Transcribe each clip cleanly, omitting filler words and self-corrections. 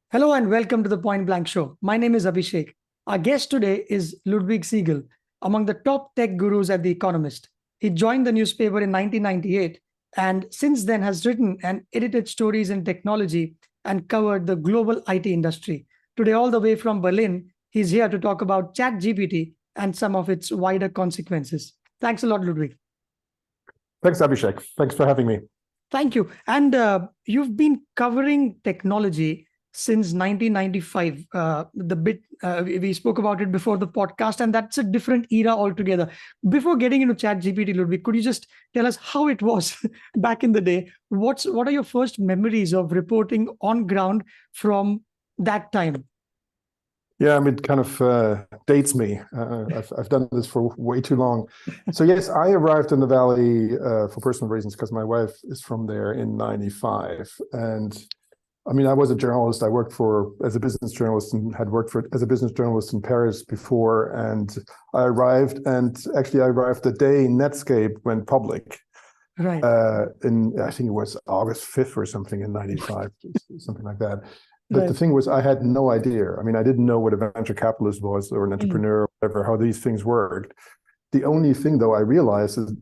Hello and welcome to the Point Blank Show. My name is Abhishek. Our guest today is Ludwig Siegele, among the top tech gurus at The Economist. He joined the newspaper in 1998 and since then has written and edited stories in technology and covered the global IT industry. Today, all the way from Berlin, he's here to talk about ChatGPT and some of its wider consequences. Thanks a lot, Ludwig. Thanks, Abhishek. Thanks for having me. Thank you. And you've been covering technology since 1995. We spoke about it before the podcast, and that's a different era altogether. Before getting into ChatGPT, Ludwig, could you just tell us how it was back in the day? What are your first memories of reporting on ground from that time? Yeah, I mean, it kind of dates me. I've done this for way too long. So yes, I arrived in the Valley for personal reasons because my wife is from there in '95. And I mean, I was a journalist. I worked as a business journalist and had worked as a business journalist in Paris before. And I arrived the day Netscape went public. Right. I think it was August 5th or something in '95, something like that. But the thing was, I had no idea. I mean, I didn't know what a venture capitalist was or an entrepreneur, or whatever, how these things worked. The only thing, though, I realized is,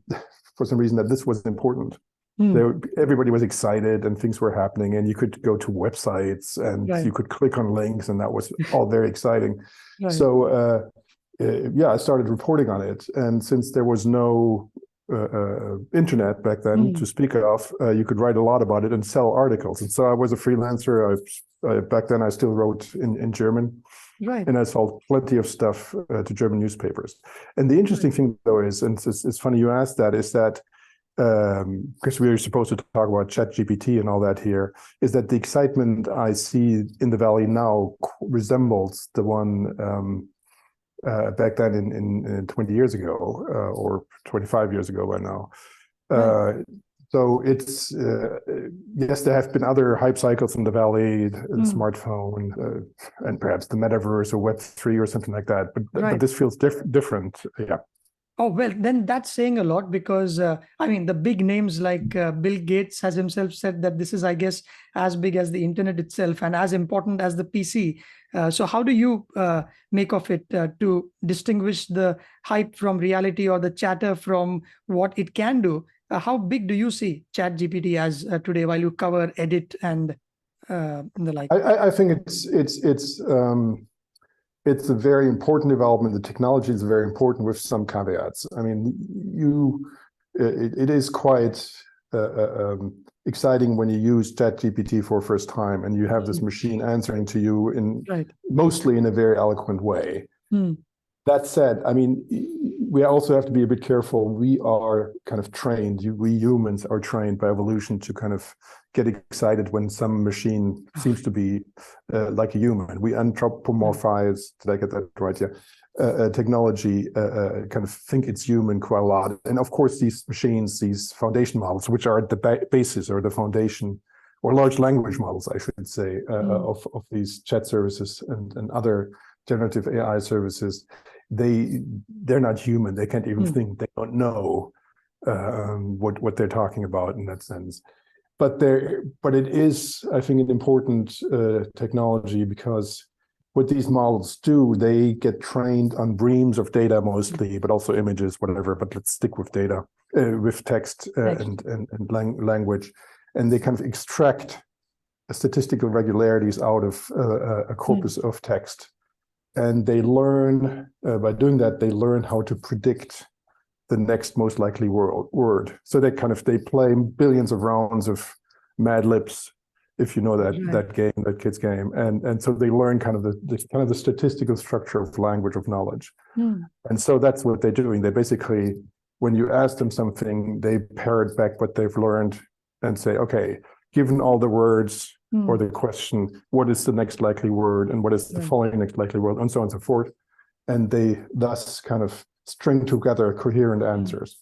for some reason, that this was important. Everybody was excited and things were happening, and you could go to websites and you could click on links, and that was all very exciting. Right. So, I started reporting on it. And since there was no internet back then to speak of, you could write a lot about it and sell articles. And so I was a freelancer. Back then I still wrote in German, and I sold plenty of stuff to German newspapers. And the interesting thing, though, is, and it's funny you asked that, is that because we were supposed to talk about ChatGPT and all that here, is that the excitement I see in the Valley now resembles the one back then in 20 years ago or 25 years ago by now. So it's, yes, there have been other hype cycles in the Valley, the smartphone, and perhaps the metaverse or Web3 or something like that. But this feels different. Yeah. Oh, well, then that's saying a lot because, I mean, the big names like Bill Gates has himself said that this is, I guess, as big as the internet itself and as important as the PC. So how do you make of it to distinguish the hype from reality or the chatter from what it can do? How big do you see ChatGPT as today while you cover, edit, and the like? I think it's a very important development. The technology is very important with some caveats. I mean, it is quite exciting when you use ChatGPT for the first time and you have this machine answering to you mostly in a very eloquent way. That said, I mean, we also have to be a bit careful. We are kind of trained, we humans are trained by evolution to kind of get excited when some machine seems to be like a human. We anthropomorphize, did I get that right? Yeah. Technology kind of think it's human quite a lot. And of course, these machines, these foundation models, which are at the basis or the foundation, or large language models, I should say, of these chat services and other generative AI services, they're not human. They can't even think. They don't know what they're talking about in that sense. But it is, I think, an important technology because what these models do, they get trained on reams of data mostly, but also images, whatever. But let's stick with data, with text and language, and they kind of extract statistical regularities out of a corpus of text. And they learn, by doing that, they learn how to predict the next most likely word. So they play billions of rounds of Mad Libs, if you know that game, that kid's game. And so they learn kind of the statistical structure of language, of knowledge. And so that's what they're doing. They basically, when you ask them something, they parrot back what they've learned and say, okay, given all the words or the question, what is the next likely word and what is the following next likely word, and so on and so forth. And they thus kind of string together coherent answers.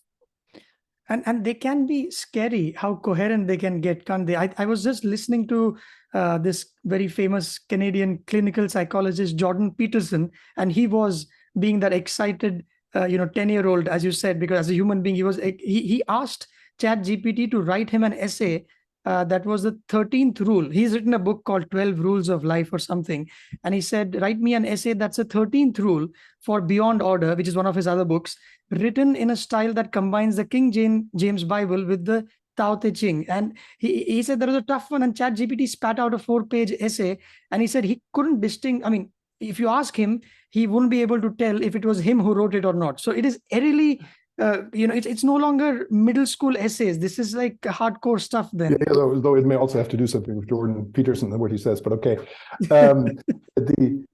And they can be scary how coherent they can get, can't they? I was just listening to this very famous Canadian clinical psychologist, Jordan Peterson, and he was being that excited, 10-year-old, as you said, because as a human being, he asked ChatGPT to write him an essay that was the 13th rule. He's written a book called 12 Rules of Life or something. And he said, write me an essay that's a 13th rule for Beyond Order, which is one of his other books, written in a style that combines the King James Bible with the Tao Te Ching. And he said there was a tough one, and ChatGPT spat out a 4-page essay. And he said he couldn't distinguish. I mean, if you ask him, he wouldn't be able to tell if it was him who wrote it or not. So it is really, it's no longer middle school essays. This is like hardcore stuff then. Yeah, though it may also have to do something with Jordan Peterson and what he says, but okay. You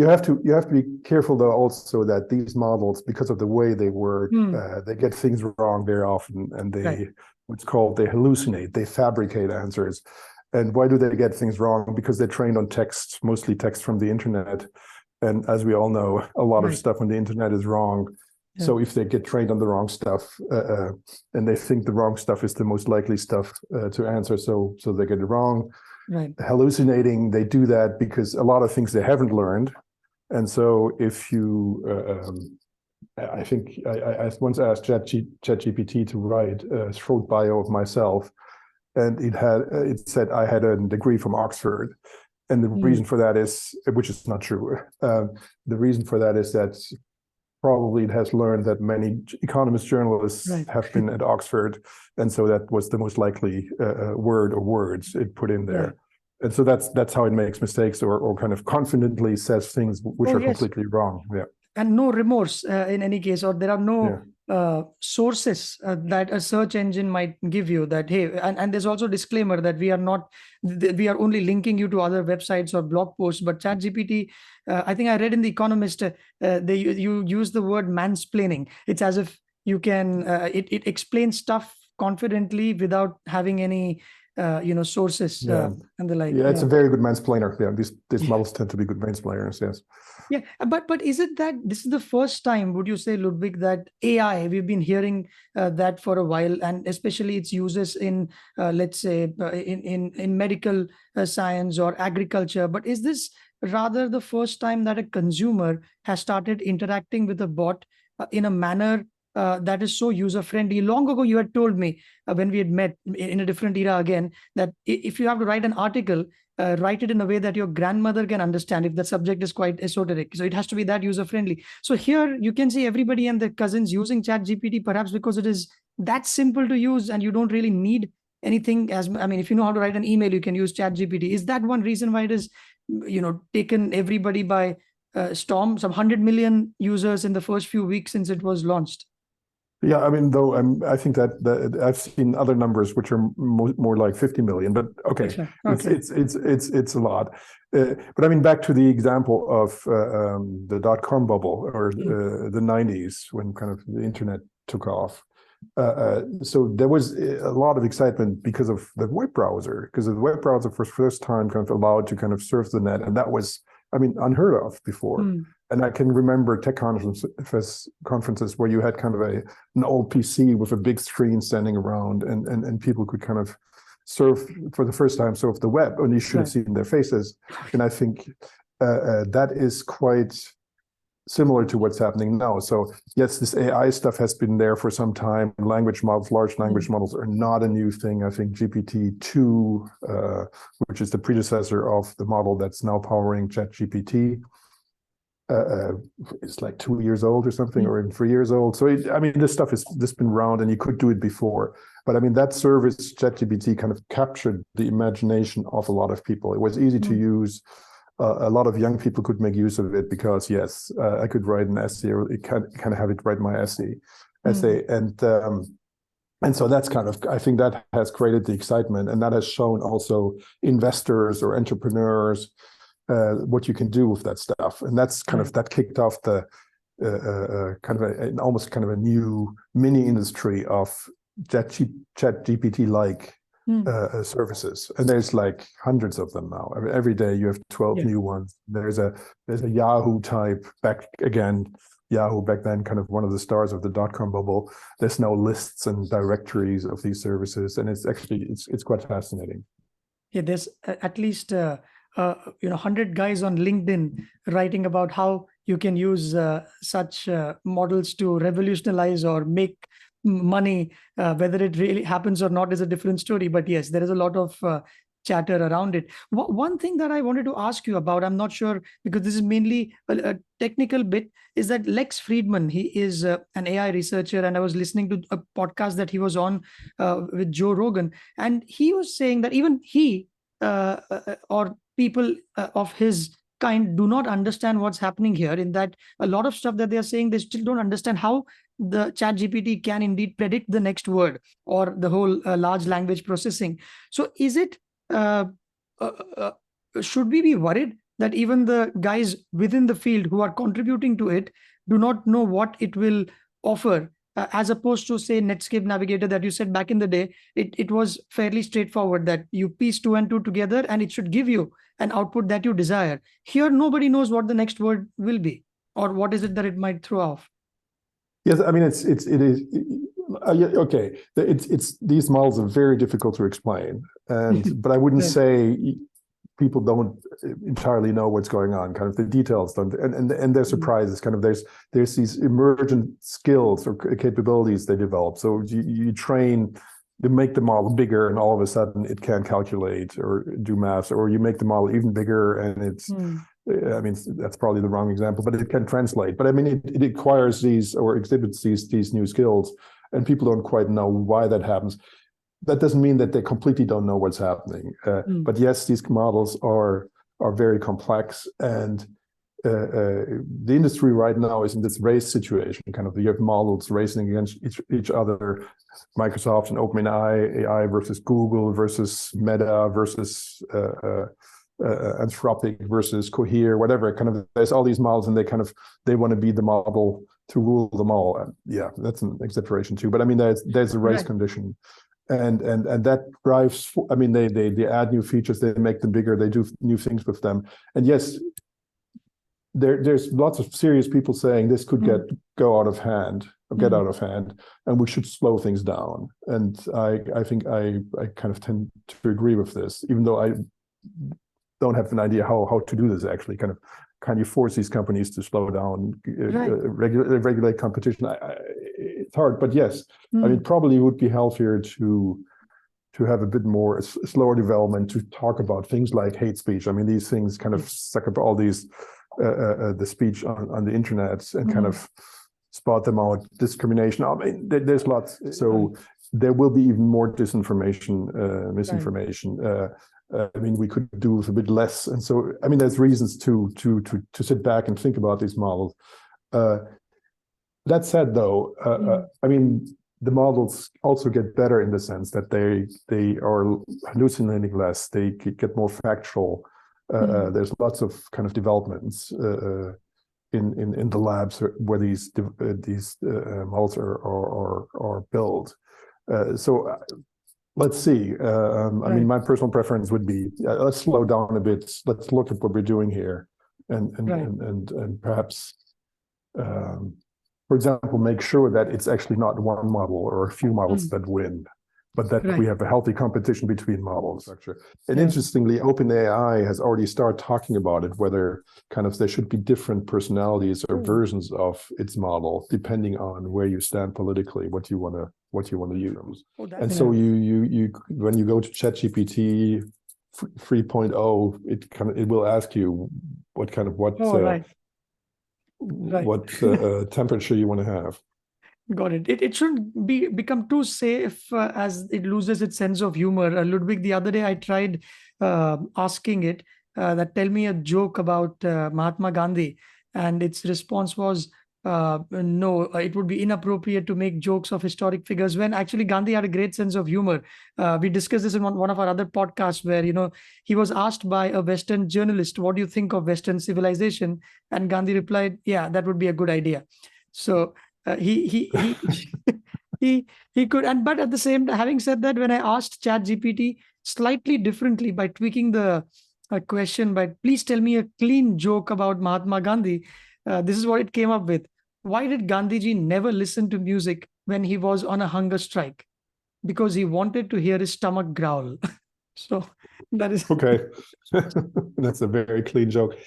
have to be careful though also that these models, because of the way they work, they get things wrong very often, and they what's called, they hallucinate, they fabricate answers. And why do they get things wrong? Because they're trained on text, mostly text from the internet. And as we all know, a lot of stuff on the internet is wrong. Yeah. So if they get trained on the wrong stuff, and they think the wrong stuff is the most likely stuff to answer, so they get it wrong. Right. Hallucinating, they do that because a lot of things they haven't learned. And so if you, I think I once asked ChatGPT to write a short bio of myself, and it said I had a degree from Oxford. And the reason for that is, which is not true, the reason for that is that probably it has learned that many economist journalists have been at Oxford, and so that was the most likely word or words it put in there. And so that's how it makes mistakes, or kind of confidently says things which are completely wrong. Yeah. And no remorse in any case, or there are no sources that a search engine might give you, that hey, and there's also a disclaimer that we are only linking you to other websites or blog posts. But ChatGPT, I think I read in the Economist, you use the word mansplaining. It's as if you can it explains stuff confidently without having any sources and the like. Yeah, it's a very good mansplainer. Yeah, these models tend to be good mansplainers. Yes. Yeah, but is it that this is the first time, would you say, Ludwig, that AI, we've been hearing that for a while, and especially its uses in, let's say, in medical science or agriculture, but is this rather the first time that a consumer has started interacting with a bot in a manner that is so user-friendly? Long ago, you had told me when we had met in a different era again, that if you have to write an article, write it in a way that your grandmother can understand if the subject is quite esoteric. So it has to be that user-friendly. So here you can see everybody and their cousins using ChatGPT, perhaps because it is that simple to use and you don't really need anything. If you know how to write an email, you can use ChatGPT. Is that one reason why it is, taken everybody by storm? Some 100 million users in the first few weeks since it was launched. Yeah, though I think that I've seen other numbers which are more like 50 million, but okay. It's a lot. But back to the example of the .com bubble, or the 90s, when kind of the internet took off. So there was a lot of excitement because of the web browser, because the web browser for the first time kind of allowed to kind of surf the net, and that was unheard of before. And I can remember tech conferences where you had kind of an old PC with a big screen standing around, and people could kind of surf for the first time, surf the web, and you should have seen their faces. And I think that is quite similar to what's happening now. So yes, this AI stuff has been there for some time. Language models, large language models, are not a new thing. I think GPT-2, which is the predecessor of the model that's now powering ChatGPT, it's like 2 years old or something, or even 3 years old. So this stuff has been around, and you could do it before. But that service, ChatGPT, kind of captured the imagination of a lot of people. It was easy to use. A lot of young people could make use of it because, yes, I could write an essay, or it kind of have it write my essay, and so that's kind of, I think that has created the excitement, and that has shown also investors or entrepreneurs what you can do with that stuff. And that's kind of, that kicked off the kind of almost kind of a new mini industry of ChatGPT-like services. And there's like hundreds of them now. Every day you have 12 new ones. There's a Yahoo type, Yahoo back then, kind of one of the stars of the .com bubble. There's now lists and directories of these services, and it's actually it's quite fascinating. Yeah, there's at least 100 guys on LinkedIn writing about how you can use such models to revolutionize or make money. Whether it really happens or not is a different story. But yes, there is a lot of chatter around it. One thing that I wanted to ask you about, I'm not sure because this is mainly a technical bit, is that Lex Friedman, he is an AI researcher, and I was listening to a podcast that he was on with Joe Rogan, and he was saying that even he or people of his kind do not understand what's happening here, in that a lot of stuff that they are saying, they still don't understand how the chat GPT can indeed predict the next word, or the whole large language processing. So is it uh, uh, uh, should we be worried that even the guys within the field who are contributing to it do not know what it will offer, as opposed to, say, Netscape Navigator that you said back in the day? It was fairly straightforward, that you piece two and two together and it should give you an output that you desire. Here, nobody knows what the next word will be, or what is it that it might throw off. Yes, I mean it is okay. It's these models are very difficult to explain, but I wouldn't say people don't entirely know what's going on. Kind of the details don't, and their surprises. Kind of there's these emergent skills or capabilities they develop. So you train. You make the model bigger, and all of a sudden it can calculate or do math, or you make the model even bigger, and it's. I mean, that's probably the wrong example, but it can translate. But I mean, it acquires these or exhibits these new skills, and people don't quite know why that happens. That doesn't mean that they completely don't know what's happening. But yes, these models are very complex, and the industry right now is in this race situation. Kind of, you have models racing against each other. Microsoft and OpenAI, AI versus Google versus Meta versus Anthropic versus Cohere, whatever. Kind of, there's all these models, and they want to be the model to rule them all. And yeah, that's an exaggeration too. But I mean, there's a race condition, and that drives. I mean, they add new features, they make them bigger, they do new things with them. And yes, there's lots of serious people saying this could go out of hand, or get out of hand, and we should slow things down. And I think I kind of tend to agree with this, even though I don't have an idea how to do this actually. Can you force these companies to slow down, regulate competition? It's hard, but yes, I mean, probably it would be healthier to have a bit more slower development, to talk about things like hate speech. I mean, these things kind of suck up all these the speech on the internet, and kind of spot them out, discrimination. I mean, there's lots. So there will be even more disinformation, misinformation. I mean, we could do with a bit less, and so I mean, there's reasons to sit back and think about these models. That said, though, I mean, the models also get better in the sense that they are hallucinating less. They get more factual. There's lots of kind of developments in the labs where these models are built. So. Let's see. I mean, my personal preference would be let's slow down a bit. Let's look at what we're doing here, and perhaps, for example, make sure that it's actually not one model or a few models that win, but that we have a healthy competition between models. And interestingly, OpenAI has already started talking about it, whether kind of there should be different personalities or versions of its model depending on where you stand politically, what you want to use. And so you when you go to ChatGPT 3.0, it will ask you what temperature you want to have. Got it. It shouldn't become too safe as it loses its sense of humor. Ludwig, the other day I tried asking it that tell me a joke about Mahatma Gandhi, and its response was no, it would be inappropriate to make jokes of historic figures, when actually Gandhi had a great sense of humor. We discussed this in one of our other podcasts, where he was asked by a Western journalist, what do you think of Western civilization? And Gandhi replied, yeah, that would be a good idea. So he could, and but at the same time, having said that, when I asked ChatGPT slightly differently by tweaking the question, but please tell me a clean joke about Mahatma Gandhi, this is what it came up with. Why did Gandhiji never listen to music when he was on a hunger strike? Because he wanted to hear his stomach growl. So that is okay. That's a very clean joke.